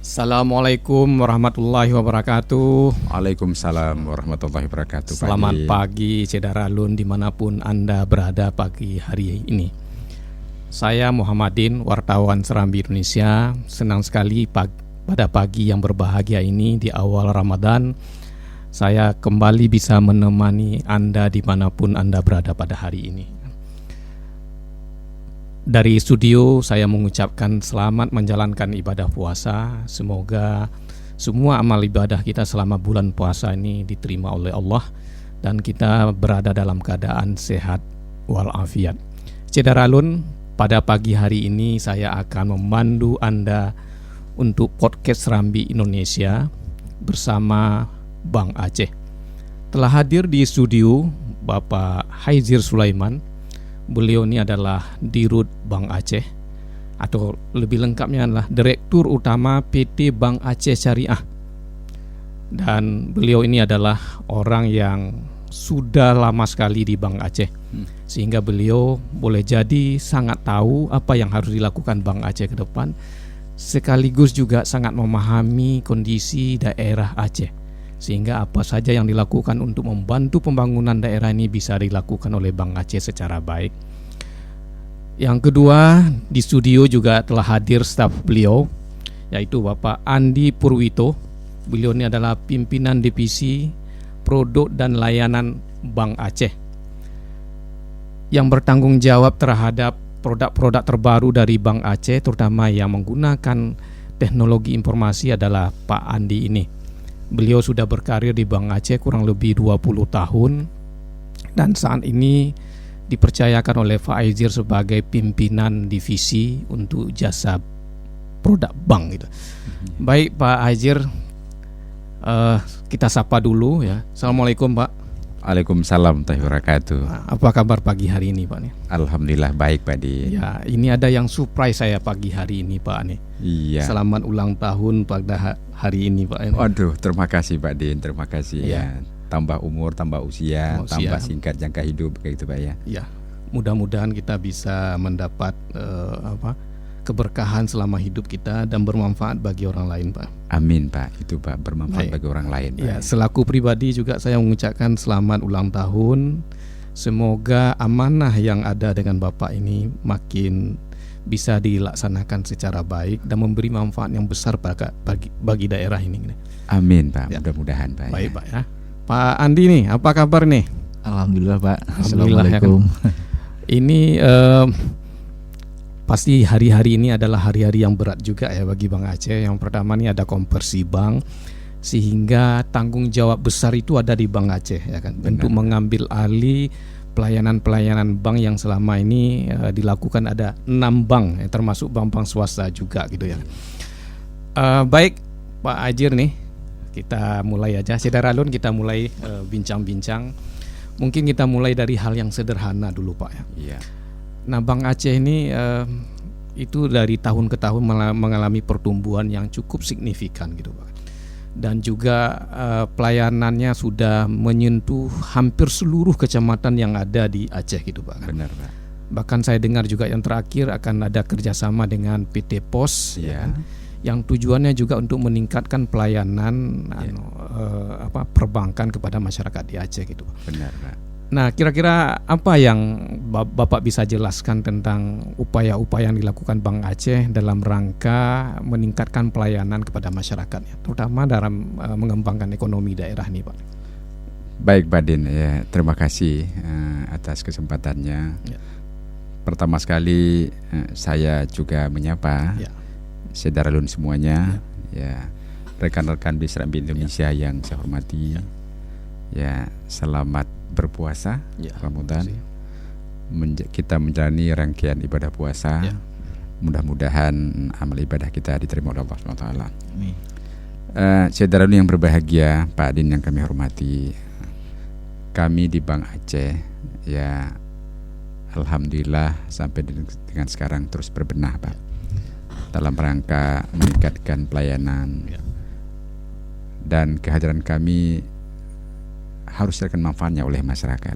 Assalamualaikum warahmatullahi wabarakatuh. Waalaikumsalam warahmatullahi wabarakatuh. Selamat pagi Cedaralun dimanapun Anda berada pagi hari ini. Saya Muhammadin, wartawan Serambi Indonesia. Senang sekali pada pagi yang berbahagia ini di awal Ramadan, saya kembali bisa menemani Anda dimanapun Anda berada pada hari ini. Dari studio saya mengucapkan selamat menjalankan ibadah puasa. Semoga semua amal ibadah kita selama bulan puasa ini diterima oleh Allah dan kita berada dalam keadaan sehat walafiat. Cedaralun, pada pagi hari ini saya akan memandu Anda untuk podcast Serambi Indonesia bersama Bang Aceh. Telah hadir di studio Bapak Haizir Sulaiman. Beliau ini adalah Dirut Bank Aceh, atau lebih lengkapnya adalah Direktur Utama PT Bank Aceh Syariah. Dan beliau ini adalah orang yang sudah lama sekali di Bank Aceh, sehingga beliau boleh jadi sangat tahu apa yang harus dilakukan Bank Aceh ke depan, sekaligus juga sangat memahami kondisi daerah Aceh, sehingga apa saja yang dilakukan untuk membantu pembangunan daerah ini bisa dilakukan oleh Bank Aceh secara baik. Yang kedua, di studio juga telah hadir staf beliau, yaitu Bapak Andi Purwito. Beliau ini adalah pimpinan divisi produk dan layanan Bank Aceh, yang bertanggung jawab terhadap produk-produk terbaru dari Bank Aceh, terutama yang menggunakan teknologi informasi adalah Pak Andi ini. Beliau sudah berkarir di Bank Aceh kurang lebih 20 tahun dan saat ini dipercayakan oleh Pak Aizir sebagai pimpinan divisi untuk jasa produk bank gitu. Baik Pak Aizir, kita sapa dulu ya. Assalamualaikum Pak. Waalaikumsalam warahmatullahi wabarakatuh. Apa kabar pagi hari ini Pak nih? Alhamdulillah baik Pak Din. Ya, ini ada yang surprise saya pagi hari ini Pak nih. Iya. Selamat ulang tahun pada hari ini Pak. Waduh, terima kasih Pak Din, terima kasih ya. Tambah umur, tambah usia, tambah singkat jangka hidup kayak gitu Pak ya. Ya, mudah-mudahan kita bisa mendapat keberkahan selama hidup kita dan bermanfaat bagi orang lain Pak. Amin Pak, itu Pak, bermanfaat bagi orang lain Pak. Ya, selaku pribadi juga saya mengucapkan selamat ulang tahun. Semoga amanah yang ada dengan Bapak ini makin bisa dilaksanakan secara baik dan memberi manfaat yang besar bagi daerah ini. Amin Pak, ya. Mudah-mudahan Pak. Baik ya. Pak ya. Pak Andi nih, apa kabar nih? Alhamdulillah Pak. Assalamualaikum. Ini pasti hari-hari ini adalah hari-hari yang berat juga ya bagi Bank Aceh. Yang pertama nih ada konversi bank, sehingga tanggung jawab besar itu ada di Bank Aceh ya kan. Benar. Untuk mengambil alih pelayanan-pelayanan bank yang selama ini dilakukan ada 6 bank ya, termasuk bank-bank swasta juga gitu ya. Baik Pak Aizir nih, kita mulai aja. Cedaralun, kita mulai bincang-bincang. Mungkin kita mulai dari hal yang sederhana dulu Pak ya. Iya. Nah, Bank Aceh ini itu dari tahun ke tahun mengalami pertumbuhan yang cukup signifikan gitu Pak. Dan juga pelayanannya sudah menyentuh hampir seluruh kecamatan yang ada di Aceh gitu Pak. Benar Pak. Bahkan saya dengar juga yang terakhir akan ada kerjasama dengan PT Pos ya kan? Yang tujuannya juga untuk meningkatkan pelayanan perbankan kepada masyarakat di Aceh gitu. Benar Pak. Nah, kira-kira apa yang Bapak bisa jelaskan tentang upaya-upaya yang dilakukan Bank Aceh dalam rangka meningkatkan pelayanan kepada masyarakatnya, terutama dalam mengembangkan ekonomi daerah ini, Pak? Baik Pak Din, ya, terima kasih atas kesempatannya. Ya. Pertama sekali saya juga menyapa Cedaralun semuanya, ya, rekan-rekan di Serambi Indonesia yang saya hormati. Ya, selamat berpuasa Ramadan. Kita menjalani rangkaian ibadah puasa. Mudah-mudahan amal ibadah kita diterima oleh Allah SWT. Cedaralun yang berbahagia, Pak Din yang kami hormati, kami di Bank Aceh ya alhamdulillah sampai dengan sekarang terus berbenah Pak, dalam rangka meningkatkan pelayanan dan kehadiran kami harus dirasakan manfaatnya oleh masyarakat.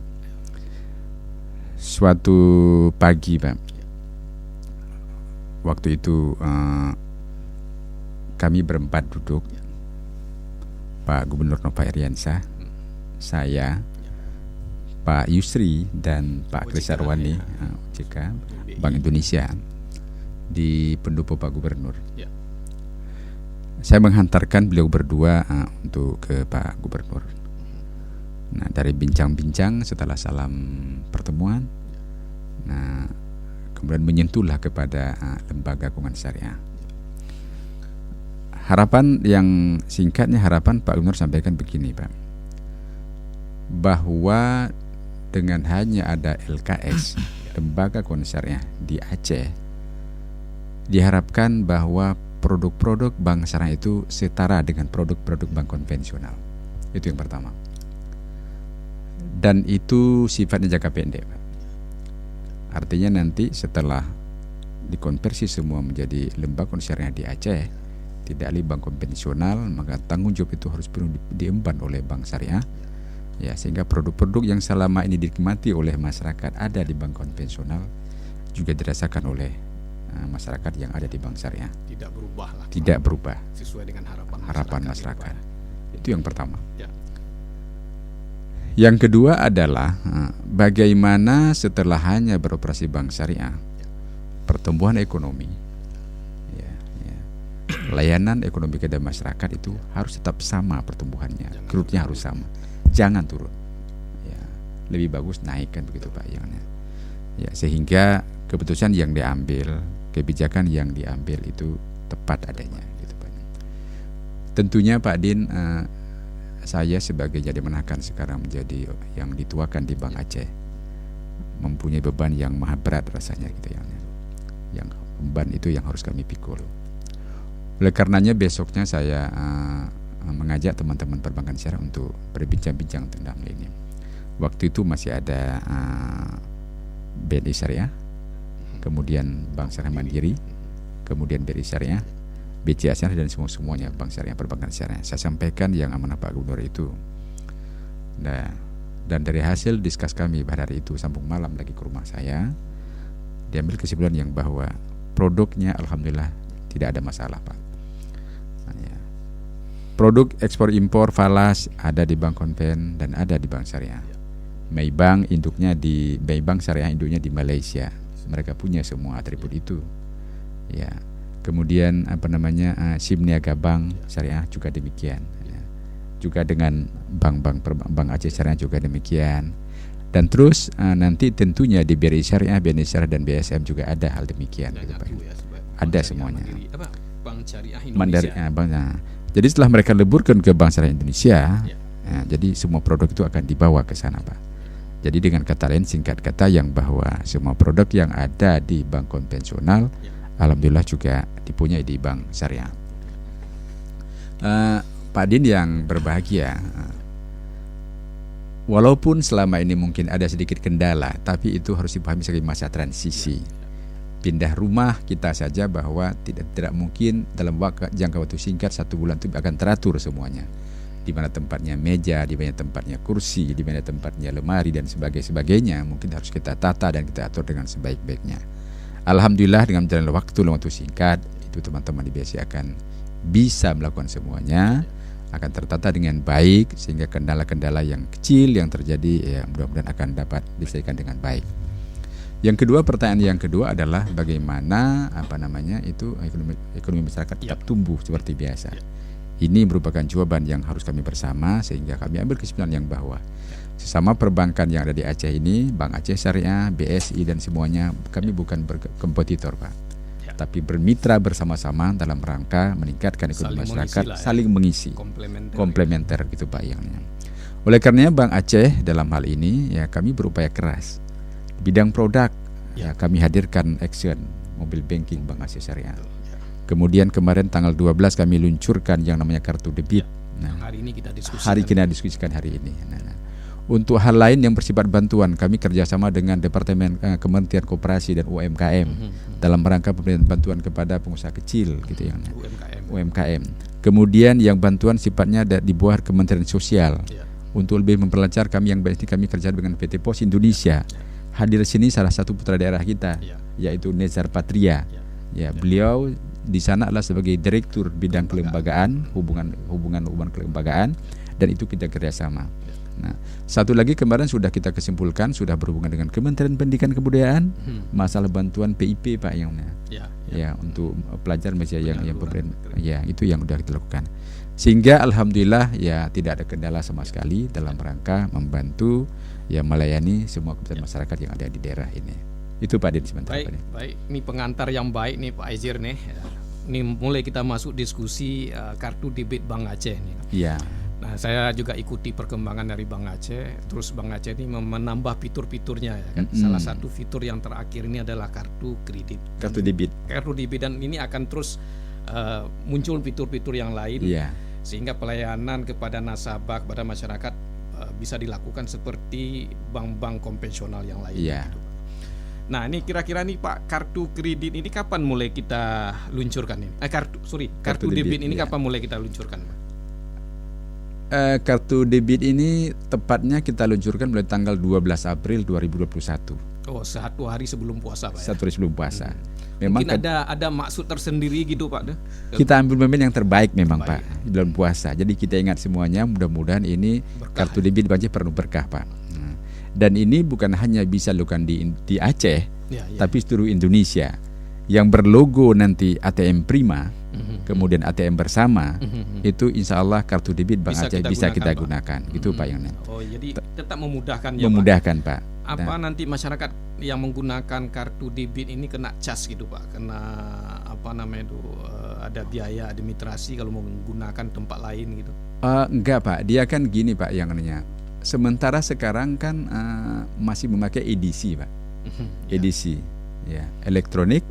Suatu pagi Pak, waktu itu kami berempat duduk, Pak Gubernur Nova Iriansyah, saya, Pak Yusri dan Pak Kris Arwani, OJK, Bank Indonesia, di pendopo Pak Gubernur. Saya menghantarkan beliau berdua untuk ke Pak Gubernur. Nah, dari bincang-bincang setelah salam pertemuan, nah kemudian menyentuhlah kepada lembaga keuangan syariah. Harapan yang singkatnya, harapan Pak Gubernur sampaikan begini, Pak, bahwa dengan hanya ada LKS, lembaga keuangan syariah di Aceh, diharapkan bahwa produk-produk bank syariah itu setara dengan produk-produk bank konvensional. Itu yang pertama. Dan itu sifatnya jangka pendek, Pak. Artinya nanti setelah dikonversi semua menjadi lembaga keuangan syariah di Aceh, tidak lagi bank konvensional, maka tanggung jawab itu harus penuh diemban oleh bank syariah. Ya, sehingga produk-produk yang selama ini dinikmati oleh masyarakat ada di bank konvensional juga dirasakan oleh masyarakat yang ada di bank syariah. Tidak berubah lah. Tidak berubah. Sesuai dengan harapan masyarakat. Itu yang pertama. Ya. Yang kedua adalah bagaimana setelah hanya beroperasi bank syariah, pertumbuhan ekonomi, layanan ekonomi kepada masyarakat itu harus tetap sama pertumbuhannya, growth-nya harus sama, jangan turun. Ya, lebih bagus naik kan begitu Pak Yangnya. Ya, sehingga keputusan yang diambil, kebijakan yang diambil itu tepat adanya gitu Pak. Tentunya Pak Din, saya sebagai jadi menakan sekarang menjadi yang dituakan di Bank Aceh, mempunyai beban yang maha berat rasanya gitu yang beban itu yang harus kami pikul. Oleh karenanya besoknya saya mengajak teman-teman perbankan syariah untuk berbincang-bincang tentang ini. Waktu itu masih ada BNI Syariah, kemudian Bank Syariah Mandiri, kemudian BRI Syariah, BCA Syariah, dan semuanya Bank Syariah, perbankan syariah. Saya sampaikan yang amanah Pak Gubernur itu. Nah, dan dari hasil diskus kami pada hari itu, sambung malam lagi ke rumah saya, diambil kesimpulan yang bahwa produknya alhamdulillah tidak ada masalah Pak. Produk ekspor impor falas ada di bank konven dan ada di bank syariah. Maybank induknya di Maybank Syariah, induknya di Malaysia. Mereka punya semua atribut itu. Ya. Kemudian SIM Niaga Bank Syariah juga demikian. Ya. Juga dengan bank Aceh Syariah juga demikian. Dan terus nanti tentunya di BRI Syariah, BNI Syariah, dan BSM juga ada hal demikian. Gitu, Pak. Ada semuanya. Bank Syariah Indonesia. Jadi setelah mereka leburkan ke Bank Syariah Indonesia, jadi semua produk itu akan dibawa ke sana Pak. Jadi dengan kata lain, singkat kata, yang bahwa semua produk yang ada di bank konvensional, alhamdulillah juga dipunyai di Bank Syariah. Pak Din yang berbahagia, walaupun selama ini mungkin ada sedikit kendala, tapi itu harus dipahami sebagai masa transisi. Pindah rumah kita saja bahwa tidak mungkin dalam jangka waktu singkat 1 bulan itu akan teratur semuanya. Di mana tempatnya meja, di mana tempatnya kursi, di mana tempatnya lemari dan sebagainya, mungkin harus kita tata dan kita atur dengan sebaik-baiknya. Alhamdulillah dengan jalan waktu singkat itu teman-teman di BSI akan bisa melakukan semuanya, akan tertata dengan baik sehingga kendala-kendala yang kecil yang terjadi ya mudah-mudahan akan dapat diselesaikan dengan baik. Yang kedua, pertanyaan yang kedua adalah bagaimana ekonomi masyarakat tetap tumbuh seperti biasa. Ini merupakan jawaban yang harus kami bersama, sehingga kami ambil kesimpulan yang bahwa sesama perbankan yang ada di Aceh ini, Bank Aceh Syariah, BSI dan semuanya, kami bukan berkompetitor Pak, tapi bermitra bersama-sama dalam rangka meningkatkan ekonomi masyarakat, saling mengisi, komplementer gitu Pak yang. Oleh karenanya Bank Aceh dalam hal ini ya kami berupaya keras. Bidang produk ya kami hadirkan Action Mobile Banking Bank Aceh Syariah. Kemudian kemarin tanggal 12 kami luncurkan yang namanya kartu debit. Nah, hari ini kita diskusikan hari ini. Nah, untuk hal lain yang bersifat bantuan, kami kerjasama dengan Departemen Kementerian Koperasi dan UMKM dalam rangka pemberian bantuan kepada pengusaha kecil, gitu ya. UMKM. Kemudian yang bantuan sifatnya di bawah Kementerian Sosial. Untuk lebih memperlancar kami yang baik ini kami kerja dengan PT Pos Indonesia. Hadir di sini salah satu putra daerah kita, yaitu Nezar Patria. Beliau di sana adalah sebagai direktur bidang kelembagaan, hubungan kelembagaan, dan itu kita kerjasama. Nah, satu lagi kemarin sudah kita kesimpulkan, sudah berhubungan dengan Kementerian Pendidikan Kebudayaan, masalah bantuan PIP Pak yang untuk pelajar Malaysia yang itu yang sudah kita lakukan. Sehingga alhamdulillah ya tidak ada kendala sama sekali dalam rangka membantu ya melayani semua kebutuhan masyarakat yang ada di daerah ini. Itu Pak Din sebentar. Baik. Ini pengantar yang baik nih Pak Aizir nih. Ini mulai kita masuk diskusi kartu debit Bank Aceh nih. Iya. Nah, saya juga ikuti perkembangan dari Bank Aceh. Terus Bank Aceh ini menambah fitur-fiturnya ya kan. Salah satu fitur yang terakhir ini adalah kartu kredit. Kartu debit Dan ini akan terus muncul fitur-fitur yang lain. Iya. Sehingga pelayanan kepada nasabah, kepada masyarakat bisa dilakukan seperti bank-bank konvensional yang lain. Iya. Gitu. Nah, ini kira-kira nih Pak, kartu kredit ini kapan mulai kita luncurkan ini? Kartu debit ini kapan mulai kita luncurkan? Kartu debit ini tepatnya kita luncurkan mulai tanggal 12 April 2021. Oh, 1 hari sebelum puasa Pak ya? 1 hari sebelum puasa. Memang mungkin ada maksud tersendiri gitu Pak. Kita ambil momen yang terbaik memang Pak di bulan puasa. Jadi kita ingat semuanya, mudah-mudahan ini berkah, kartu debit Bank Aceh penuh berkah Pak. Dan ini bukan hanya bisa dilakukan di Aceh, tapi seluruh Indonesia. Yang berlogo nanti ATM Prima, kemudian ATM bersama, itu insya Allah kartu debit Bank Aceh bisa kita gunakan. Itu Pak yang. Oh, jadi tetap memudahkan ya memudahkan Pak. Apa nanti masyarakat yang menggunakan kartu debit ini kena cas gitu Pak? Kena ada biaya administrasi kalau mau menggunakan tempat lain gitu? Enggak Pak, dia kan gini Pak yang namanya. Sementara sekarang kan masih memakai edisi Pak, edisi ya elektronik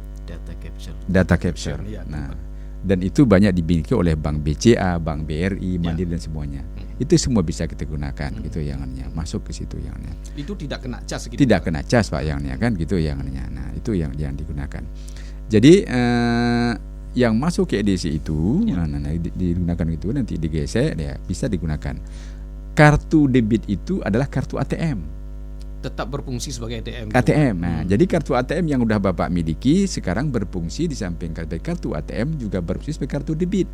data capture. Nah, dan itu banyak dimiliki oleh Bank BCA, Bank BRI, Mandiri dan semuanya. Itu semua bisa kita gunakan gitu yang namanya, masuk ke situ yang namanya. Itu tidak kena cas gitu. Tidak kena cas Pak yang namanya kan gitu yang namanya. Nah, itu yang digunakan. Jadi yang masuk ke edisi itu digunakan itu nanti digesek ya bisa digunakan. Kartu debit itu adalah kartu ATM. Tetap berfungsi sebagai ATM. ATM. Nah, jadi kartu ATM yang udah Bapak miliki sekarang berfungsi di samping kartu ATM juga berfungsi sebagai kartu debit.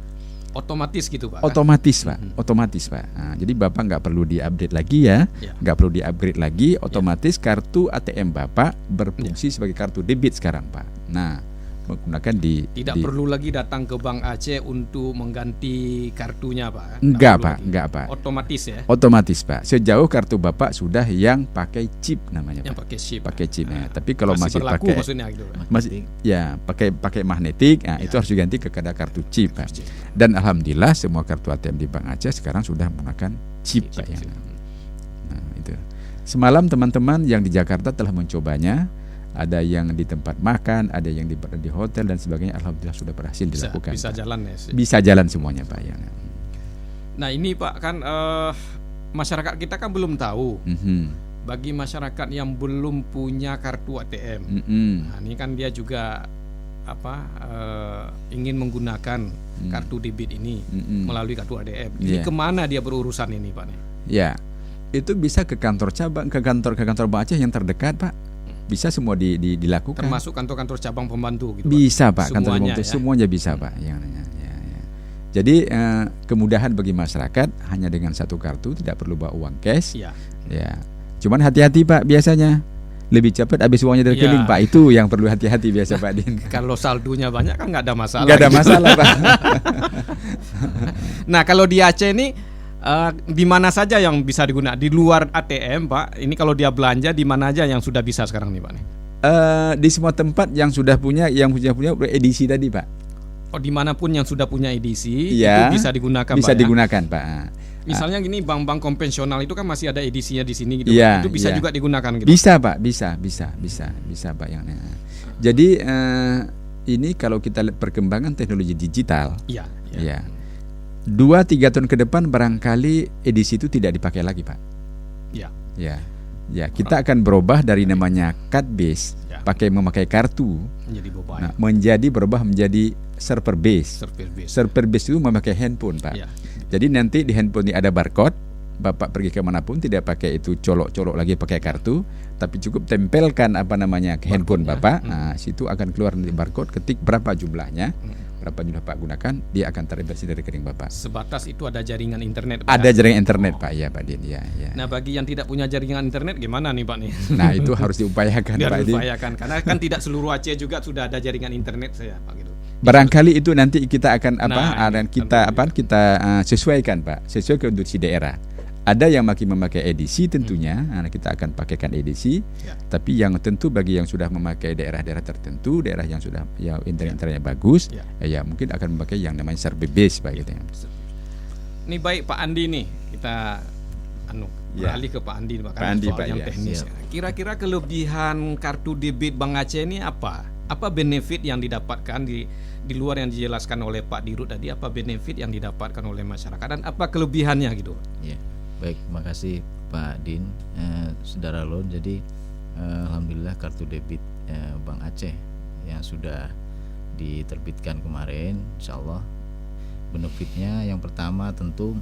Otomatis gitu Pak? Otomatis Pak, otomatis Pak. Nah, jadi Bapak nggak perlu di-update lagi ya, nggak perlu di-upgrade lagi. Otomatis kartu ATM Bapak berfungsi sebagai kartu debit sekarang Pak. Nah, menggunakan tidak perlu lagi datang ke Bank Aceh untuk mengganti kartunya Pak. Enggak Pak. Otomatis ya. Otomatis Pak. Sejauh kartu Bapak sudah yang pakai chip namanya Yang Pak. Pakai chip. Ya. Tapi kalau masih berlaku pakai maksudnya gitu. Masih ya pakai magnetik, itu harus diganti ke kartu chip Pak. Dan alhamdulillah semua kartu ATM di Bank Aceh sekarang sudah menggunakan chip Pak ya. Nah, itu. Semalam teman-teman yang di Jakarta telah mencobanya. Ada yang di tempat makan, ada yang di hotel dan sebagainya. Alhamdulillah sudah berhasil dilakukan. Bisa jalan ya. Bisa jalan semuanya Pak ya. Nah ini Pak kan masyarakat kita kan belum tahu. Bagi masyarakat yang belum punya kartu ATM, nah, ini kan dia juga ingin menggunakan kartu debit ini melalui kartu ATM. Ini kemana dia berurusan ini Pak? Ya, itu bisa ke kantor cabang, ke kantor Bank Aceh yang terdekat Pak. Bisa semua dilakukan. Termasuk kantor-kantor cabang pembantu gitu bisa Pak, kantor semuanya, pembantu semuanya bisa Pak yang nanya. Jadi kemudahan bagi masyarakat hanya dengan satu kartu, tidak perlu bawa uang cash. Ya. Cuman hati-hati Pak, biasanya lebih cepat habis uangnya dari rekening Pak. Itu yang perlu hati-hati biasa Pak Din. Kalau saldonya banyak kan nggak ada masalah. Nggak ada masalah Pak. Nah kalau di Aceh ini di mana saja yang bisa digunakan di luar ATM Pak? Ini kalau dia belanja di mana aja yang sudah bisa sekarang nih Pak? Di semua tempat yang sudah punya edisi tadi Pak. Oh, dimanapun yang sudah punya edisi itu bisa digunakan bisa Pak, digunakan Pak. Misalnya gini, bank-bank konvensional itu kan masih ada edisinya di sini gitu. Itu bisa juga digunakan gitu. Bisa Pak, bisa Pak yang. Jadi ini kalau kita lihat perkembangan teknologi digital. Iya. 2-3 tahun ke depan barangkali edisi itu tidak dipakai lagi Pak. Ya, kita akan berubah dari namanya card base, memakai kartu, berubah menjadi server base. Server base itu memakai handphone Pak. Jadi nanti di handphone ini ada barcode, Bapak pergi kemanapun tidak pakai itu colok-colok lagi pakai kartu, tapi cukup tempelkan ke handphone Bapak. Nah, situ akan keluar nanti barcode, ketik berapa jumlahnya. berapa jumlah Pak gunakan, dia akan terdebit dari rekening Bapak. Sebatas itu ada jaringan internet, Pak? Ada jaringan internet, Pak. Ya, Pak Din. Ya. Nah, bagi yang tidak punya jaringan internet gimana nih, Pak nih? Nah, itu harus diupayakan, Pak Din. Diupayakan, karena kan tidak seluruh Aceh juga sudah ada jaringan internet saya, Pak gitu. Barangkali itu nanti kita akan kita sesuaikan, Pak, sesuai kondisi daerah. Ada yang memakai edisi tentunya, kita akan pakaikan edisi. Ya. Tapi yang tentu bagi yang sudah memakai daerah-daerah tertentu, daerah yang sudah internetnya bagus, ya mungkin akan memakai yang namanya server base, Pak gitu. Ini baik Pak Andi nih, kita beralih ke Pak Andi, Pak, soal yang teknis. Kira-kira kelebihan kartu debit Bank Aceh ini apa? Apa benefit yang didapatkan di luar yang dijelaskan oleh Pak Dirut tadi? Apa benefit yang didapatkan oleh masyarakat dan apa kelebihannya gitu? Ya, baik, makasih Pak Din, Saudara Lon. Jadi alhamdulillah kartu debit Bank Aceh yang sudah diterbitkan kemarin, insya Allah benefitnya yang pertama tentu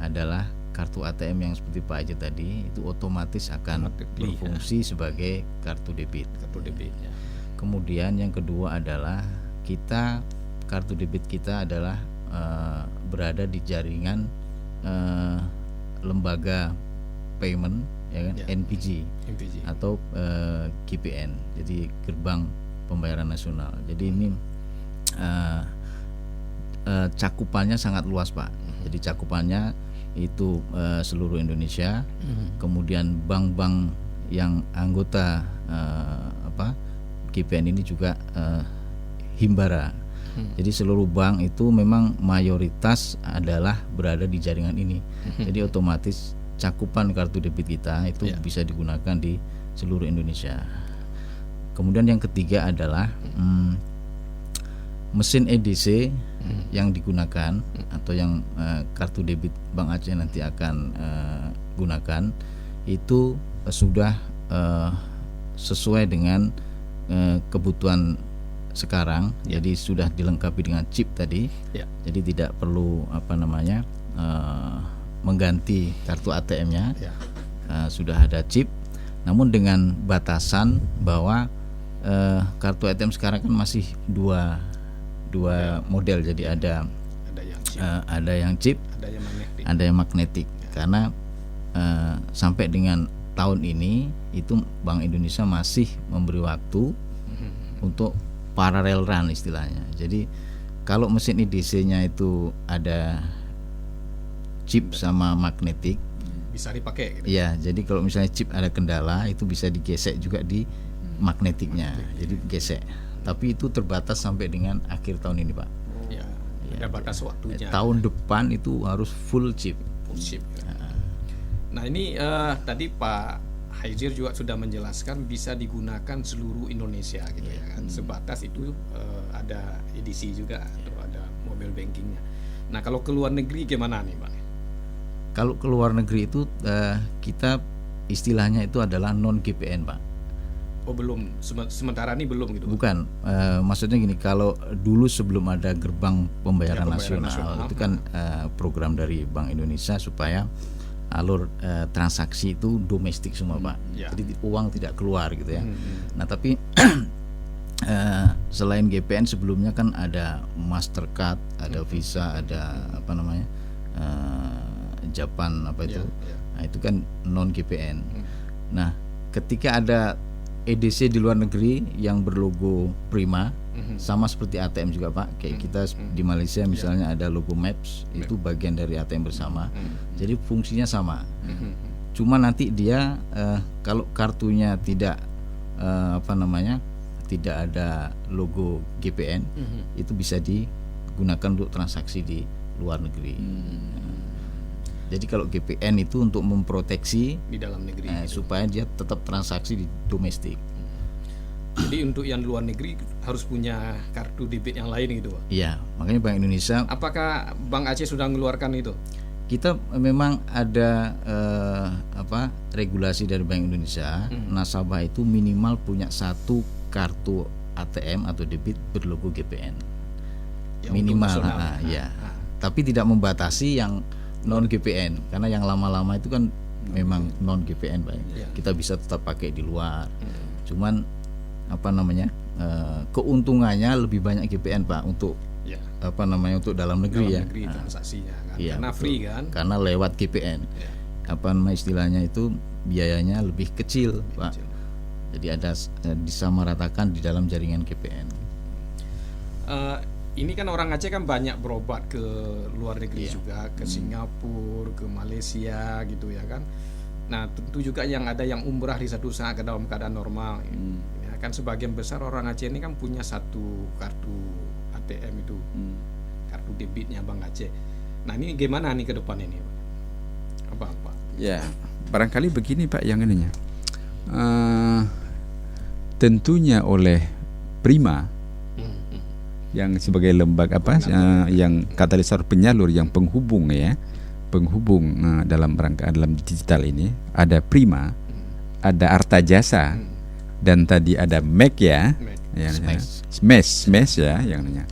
adalah kartu ATM yang seperti Pak Aje tadi itu otomatis akan berfungsi sebagai kartu debit. Ya. Kemudian yang kedua adalah kartu debit kita adalah berada di jaringan lembaga payment, ya kan, NPG atau GPN, jadi gerbang pembayaran nasional. Jadi ini cakupannya sangat luas, Pak. Jadi cakupannya itu seluruh Indonesia. Kemudian bank-bank yang anggota GPN ini juga himbara. Jadi seluruh bank itu memang mayoritas adalah berada di jaringan ini. Jadi otomatis cakupan kartu debit kita itu bisa digunakan di seluruh Indonesia. Kemudian yang ketiga adalah mesin EDC yang digunakan atau yang kartu debit Bank Aceh nanti akan gunakan itu sudah sesuai dengan kebutuhan sekarang, jadi sudah dilengkapi dengan chip tadi, jadi tidak perlu mengganti kartu ATM-nya, sudah ada chip. Namun dengan batasan bahwa kartu ATM sekarang kan masih dua model, jadi ada yang chip, ada yang magnetik. Karena sampai dengan tahun ini itu Bank Indonesia masih memberi waktu untuk parallel run istilahnya. Jadi kalau mesin EDC-nya itu ada chip sama magnetik, bisa dipakai gitu. Ya, jadi kalau misalnya chip ada kendala itu bisa digesek juga di magnetiknya. Jadi gesek. Tapi itu terbatas sampai dengan akhir tahun ini, Pak. Ada batas waktunya. Tahun depan itu harus full chip. Nah ini tadi Pak Haizir juga sudah menjelaskan bisa digunakan seluruh Indonesia gitu ya kan. Sebatas itu ada edisi juga atau ada mobile bankingnya. Nah kalau ke luar negeri gimana nih, Pak? Kalau ke luar negeri itu kita istilahnya itu adalah non GPN, Pak. Oh belum, sementara ini belum gitu? Bukan, maksudnya gini, kalau dulu sebelum ada gerbang pembayaran nasional itu kan program dari Bank Indonesia supaya alur transaksi itu domestik semua, Pak. Jadi uang tidak keluar gitu ya. Nah tapi selain GPN sebelumnya kan ada Mastercard, ada Visa, ada Japan itu. Nah itu kan non GPN. Nah ketika ada EDC di luar negeri yang berlogo Prima, sama seperti ATM juga, Pak. Kayak kita di Malaysia misalnya ada logo Maps, itu bagian dari ATM bersama. Jadi fungsinya sama. Cuma nanti dia kalau kartunya tidak tidak ada logo GPN, itu bisa digunakan untuk transaksi di luar negeri. Jadi kalau GPN itu untuk memproteksi di dalam negeri supaya dia tetap transaksi di domestik. Jadi untuk yang luar negeri harus punya kartu debit yang lain gitu, Pak? Iya, makanya Bank Indonesia. Apakah Bank Aceh sudah mengeluarkan itu? Kita memang ada regulasi dari Bank Indonesia, nasabah itu minimal punya satu kartu ATM atau debit berlogo GPN. Minimal, tapi tidak membatasi yang non GPN, karena yang lama-lama itu kan memang non GPN, Pak. Kita bisa tetap pakai di luar. Cuman keuntungannya lebih banyak GPN, Pak, untuk untuk dalam negeri transaksinya kan. Iya, karena betul. free kan. Karena lewat GPN. Istilahnya itu biayanya lebih kecil, Pak. Jadi ada disamaratakan di dalam jaringan GPN. Ini kan orang Aceh kan banyak berobat ke luar negeri juga, ke Singapura, ke Malaysia gitu ya kan. Nah tentu juga yang ada yang umrah di satu saat dalam keadaan normal. Ya kan sebagian besar orang Aceh ini kan punya satu kartu ATM itu, kartu debitnya Bank Aceh. Nah ini gimana nih ke depan ini? Apa? Ya, barangkali begini Pak yang ininya. Tentunya oleh Prima yang sebagai lembaga yang katalisator penyalur yang penghubung dalam rangka dalam digital ini ada Prima, ada Artajasa dan tadi ada MEC Smash ya yang namanya.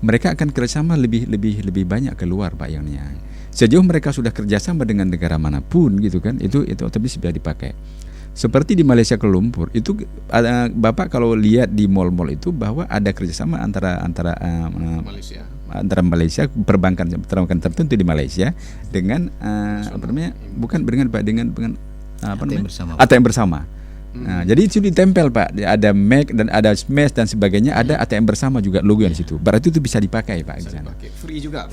Mereka akan kerjasama lebih banyak keluar Pak yang namanya. Sejauh mereka sudah kerjasama dengan negara manapun gitu kan, itu tapi bisa dipakai. Seperti di Malaysia Kuala Lumpur itu ada Bapak kalau lihat di mal-mal itu bahwa ada kerjasama antara Malaysia perbankan tertentu di Malaysia dengan ATM bersama. Nah, jadi itu ditempel Pak, ada MEC dan ada Smash dan sebagainya, ada ATM bersama juga logo di situ. Berarti itu bisa dipakai Pak di sana.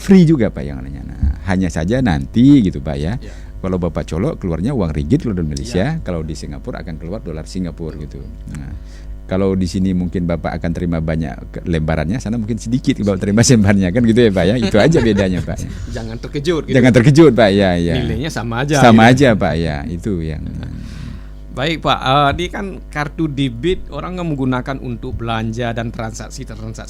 Free juga Pak yang namanya. Nah, hanya saja nanti gitu Pak ya. Kalau Bapak colok keluarnya uang ringgit kalau di Malaysia, kalau di Singapura akan keluar dolar Singapura gitu. Nah, kalau di sini mungkin Bapak akan terima banyak lembarannya, sana mungkin sedikit Bapak terima lembarnya kan gitu ya Pak ya. Itu aja bedanya Pak. Jangan terkejut gitu. Jangan terkejut Pak ya. Nilainya sama aja. Sama aja Pak ya, itu yang. Baik Pak, ini kan kartu debit orang nggak menggunakan untuk belanja dan transaksi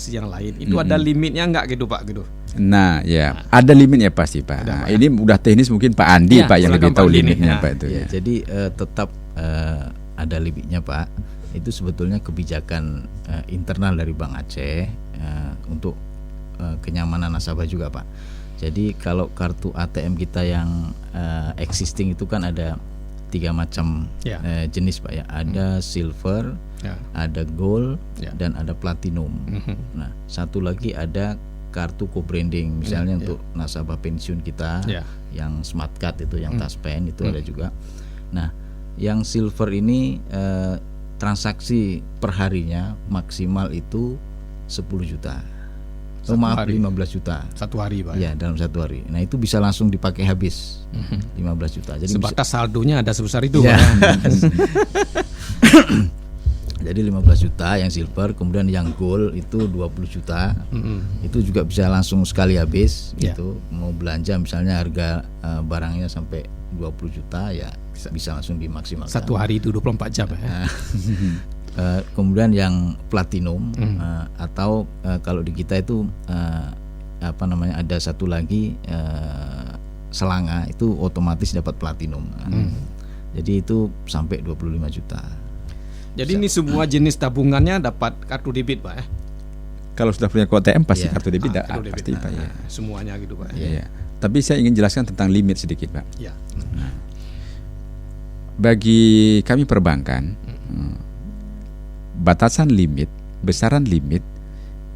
yang lain. Itu ada limitnya nggak gitu Pak gitu? Nah ya, ada limitnya pasti Pak. Nah, ini udah teknis mungkin Pak Andi Pak yang lebih tahu limitnya Pak itu. Ya. Jadi tetap ada limitnya Pak. Itu sebetulnya kebijakan internal dari Bank Aceh untuk kenyamanan nasabah juga Pak. Jadi kalau kartu ATM kita yang existing itu kan ada 3 macam jenis Pak ya. Ada silver, ada gold, dan ada platinum. Nah, satu lagi ada kartu co-branding, misalnya untuk nasabah pensiun kita yang smart card itu, yang taspen itu ada juga. Nah, yang silver ini transaksi perharinya maksimal itu 10 juta. 15 juta. Satu hari Pak. Ya, dalam satu hari. Nah, itu bisa langsung dipakai habis. 15 juta. Jadi sebatas saldonya ada sebesar itu ya. Pak. Jadi 15 juta yang silver, kemudian yang gold itu 20 juta. Itu juga bisa langsung sekali habis gitu. Mau belanja misalnya harga barangnya sampai 20 juta ya bisa langsung dimaksimalkan. Satu hari itu 24 jam ya. Kemudian yang platinum atau kalau di kita itu ada satu lagi selanga itu otomatis dapat platinum. Jadi itu sampai 25 juta. Jadi ini semua jenis tabungannya dapat kartu debit Pak ya? Kalau sudah punya ATM pasti kartu debit pasti Pak ya. Semuanya gitu Pak. Ya. Tapi saya ingin jelaskan tentang limit sedikit Pak. Ya. Bagi kami perbankan, batasan limit, besaran limit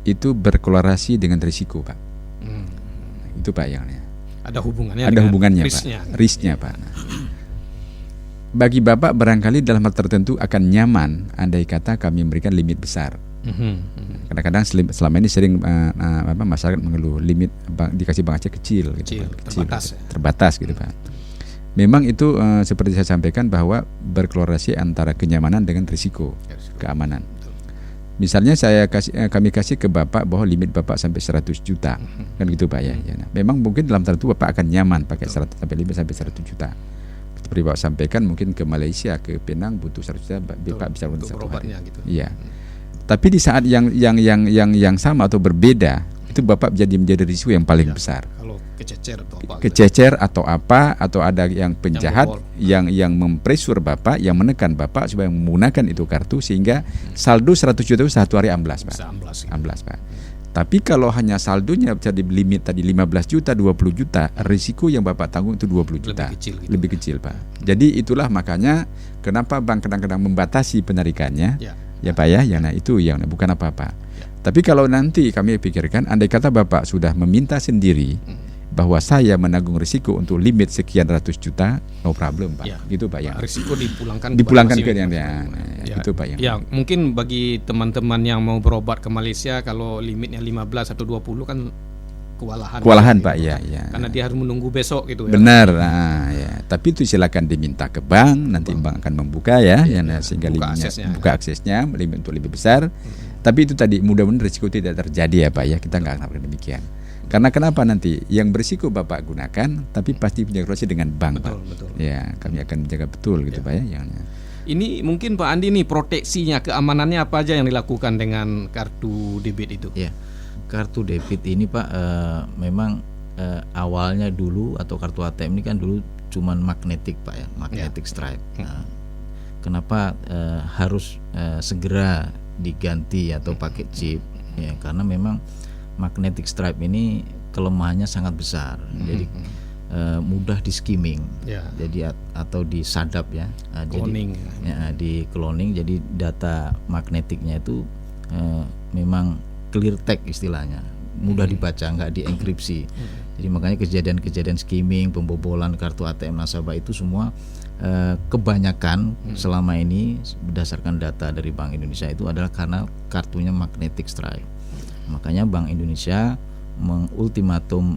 itu berkorelasi dengan risiko Pak. Itu Pak yang ada hubungannya. Ada hubungannya risknya. Pak. Risknya Pak. Bagi Bapak barangkali dalam hal tertentu akan nyaman andai kata kami memberikan limit besar. Kadang-kadang selama ini sering masyarakat mengeluh limit dikasih Bank Aceh kecil gitu, terbatas gitu Pak. Memang itu seperti saya sampaikan bahwa berkorelasi antara kenyamanan dengan risiko keamanan. Misalnya kami kasih ke Bapak bahwa limit Bapak sampai 100 juta kan gitu Pak ya. Nah, memang mungkin dalam tertentu Bapak akan nyaman pakai 100 sampai 100 juta. Seperti Bapak sampaikan mungkin ke Malaysia, ke Penang butuh 100 juta Bapak bisa untuk satu hari. Gitu. Iya. Tapi di saat yang sama atau berbeda itu Bapak menjadi risiko yang paling besar. Kalau kececer atau apa atau ada yang penjahat yang mempresur Bapak, yang menekan Bapak supaya menggunakan itu kartu sehingga saldo 100 juta itu satu hari amblas Pak. Amblas Pak. Tapi kalau hanya saldonya jadi limit tadi 15 juta, 20 juta, risiko yang Bapak tanggung itu 20 juta. Lebih kecil Pak. Jadi itulah makanya kenapa bank kadang-kadang membatasi penarikannya. Ya Pak ya, nah itu yang bukan apa-apa. Tapi kalau nanti kami pikirkan, andai kata Bapak sudah meminta sendiri bahwa saya menanggung risiko untuk limit sekian ratus juta, no problem Pak. Ya. Gitu Pak ya. Risiko dipulangkan ke yang ya. Itu Pak yang. Ya, mungkin bagi teman-teman yang mau berobat ke Malaysia kalau limitnya 15 atau 20 kan kewalahan Pak gitu. ya. Karena dia harus menunggu besok gitu ya. Benar. Ya. Tapi itu silakan diminta ke bank, nanti bank akan membuka ya, sehingga buka aksesnya limit untuk lebih besar. Tapi itu tadi mudah-mudahan risiko tidak terjadi ya Pak ya. Kita nggak akan demikian. Karena kenapa nanti yang berisiko Bapak gunakan, tapi pasti punya relasi dengan bank Pak. Betul. Ya, kami akan menjaga betul gitu Pak ya. Ini mungkin Pak Andi nih proteksinya, keamanannya apa aja yang dilakukan dengan kartu debit itu? Ya, kartu debit ini Pak memang awalnya dulu atau kartu ATM ini kan dulu cuman magnetik Pak ya, magnetic stripe. Nah, kenapa harus segera diganti atau pakai chip? Ya, karena memang magnetic stripe ini kelemahannya sangat besar. Jadi mudah di skimming, jadi atau disadap ya, cloning. Jadi di cloning, jadi data magnetiknya itu memang clear text istilahnya, mudah dibaca, nggak dienkripsi. Jadi makanya kejadian-kejadian skimming, pembobolan kartu ATM nasabah itu semua kebanyakan selama ini berdasarkan data dari Bank Indonesia itu adalah karena kartunya magnetic stripe. Makanya Bank Indonesia mengultimatum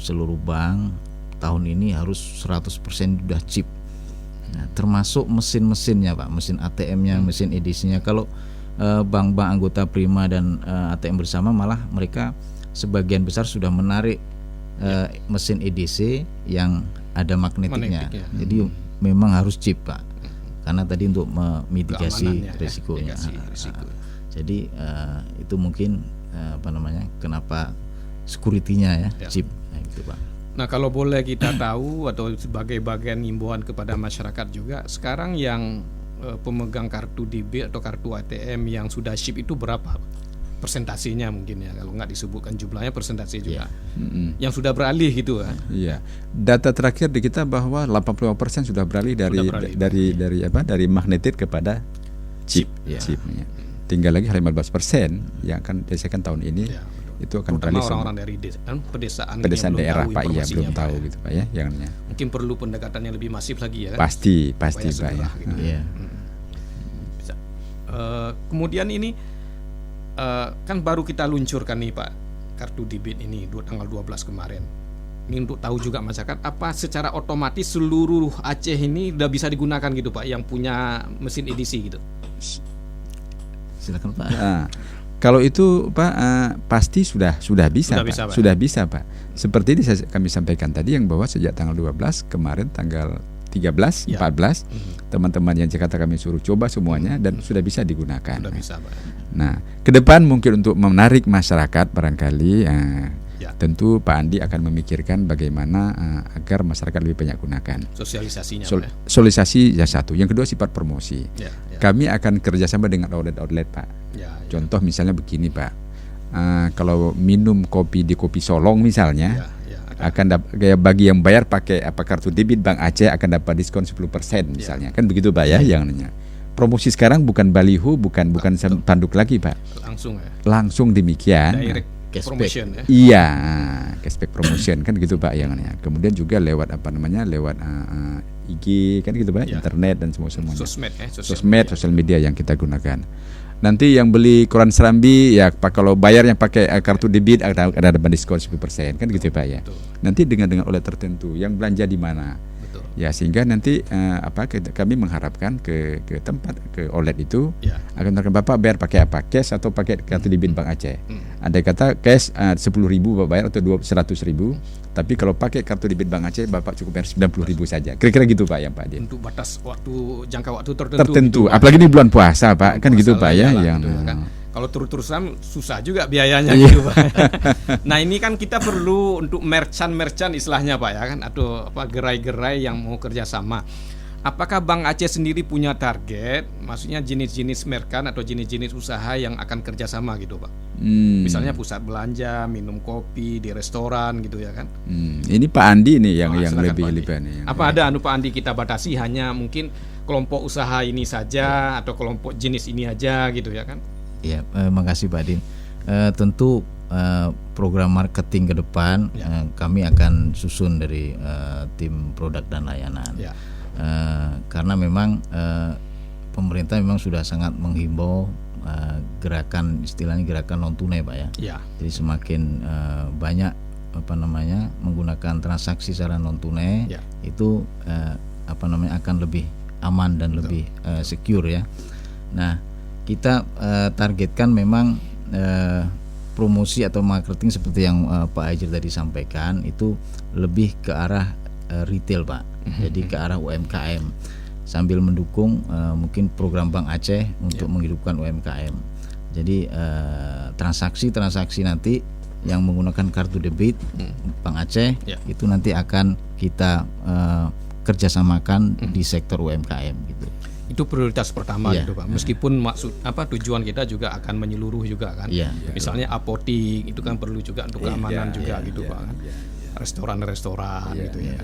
seluruh bank tahun ini harus 100% sudah chip. Nah, termasuk mesin-mesinnya Pak, mesin ATM-nya, mesin edisinya. Kalau bank-bank anggota Prima dan ATM bersama malah mereka sebagian besar sudah menarik mesin EDC yang ada magnetiknya. Jadi memang harus chip Pak, karena tadi untuk memitigasi risikonya. Jadi itu mungkin kenapa security-nya ya chip gitu Pak. Nah, kalau boleh kita tahu atau sebagai bagian himbauan kepada masyarakat juga, sekarang yang pemegang kartu debit atau kartu ATM yang sudah chip itu berapa persentasenya mungkin ya, kalau nggak disebutkan jumlahnya persentase juga yang sudah beralih gitu kan? Iya, data terakhir di kita bahwa 85% sudah beralih dari magnetit kepada chip. Chipnya. Tinggal lagi 15% yang akan diselesaikan tahun ini. Itu akan beralih orang-orang dari pedesaan daerah Pak ya, belum tahu gitu Pak ya, yang mungkin perlu pendekatan yang lebih masif lagi ya kan? Pasti Pak ya. Gitu. Kemudian ini kan baru kita luncurkan nih Pak kartu debit ini tanggal 12 kemarin. Ini untuk tahu juga masyarakat apa secara otomatis seluruh Aceh ini udah bisa digunakan gitu Pak yang punya mesin edisi gitu. Silakan Pak. Kalau itu Pak pasti sudah bisa Pak. Sudah bisa Pak. Seperti ini kami sampaikan tadi yang bahwa sejak tanggal 12 kemarin tanggal 13, 14 teman-teman yang Jakarta kami suruh coba semuanya dan sudah bisa digunakan. Sudah bisa Pak. Nah, ke depan mungkin untuk menarik masyarakat barangkali tentu Pak Andi akan memikirkan bagaimana agar masyarakat lebih banyak gunakan. Sosialisasinya. Sosialisasi ya satu. Yang kedua sifat promosi. Kami akan kerjasama dengan outlet Pak. Contoh misalnya begini Pak. Kalau minum kopi di Kopi Solong misalnya, akan bagi yang bayar pakai kartu debit Bank Aceh akan dapat diskon 10% misalnya. Kan begitu Pak ya yang namanya. Promosi sekarang bukan baliho, bukan spanduk lagi Pak. Langsung demikian. Direct promotion ya. Iya, cashback promotion kan gitu Pak yang namanya. Kemudian juga lewat lewat IG kan gitu Pak, internet dan semuanya. Sosmed, sosial media yang kita gunakan. Nanti yang beli koran Serambi ya Pak, kalau bayar yang pakai kartu debit ada diskon 10% kan gitu Pak ya. Nanti dengan outlet tertentu yang belanja di mana. Ya sehingga nanti kami mengharapkan ke tempat ke outlet itu akan menawarkan Bapak bayar pakai apa, cash atau pakai kartu debit Bank Aceh. Ada kata cash 10.000 Bapak bayar atau 100.000, tapi kalau pakai kartu debit Bank Aceh Bapak cukup bayar 90.000 saja. Kira-kira gitu Pak yang Pak Din. Untuk batas jangka waktu tertentu. Gitu, apalagi di bulan puasa Pak, kan gitu Pak ya yang kalau terus-terusan susah juga biayanya gitu Pak. Nah ini kan kita perlu untuk merchant istilahnya Pak ya kan, atau gerai-gerai yang mau kerjasama. Apakah Bank Aceh sendiri punya target, maksudnya jenis-jenis merchant atau jenis-jenis usaha yang akan kerjasama gitu Pak? Misalnya pusat belanja, minum kopi di restoran gitu ya kan? Ini Pak Andi nih yang lebih nih. Apa ada Pak Andi kita batasi hanya mungkin kelompok usaha ini saja atau kelompok jenis ini aja gitu ya kan? Ya, makasih Pak Din. Tentu program marketing ke depan kami akan susun dari tim produk dan layanan. Karena memang pemerintah memang sudah sangat menghimbau gerakan, istilahnya gerakan non tunai Pak ya. Jadi semakin banyak menggunakan transaksi secara non tunai itu akan lebih aman dan lebih secure ya. Nah, kita targetkan memang promosi atau marketing seperti yang Pak Hajir tadi sampaikan itu lebih ke arah retail Pak. Jadi ke arah UMKM sambil mendukung mungkin program Bank Aceh untuk menghidupkan UMKM. Jadi transaksi nanti yang menggunakan kartu debit Bank Aceh itu nanti akan kita kerjasamakan di sektor UMKM gitu. Itu prioritas pertama gitu Pak. Meskipun tujuan kita juga akan menyeluruh juga kan. Misalnya apotik itu kan perlu juga untuk keamanan juga gitu Pak. Restoran-restoran gitu ya.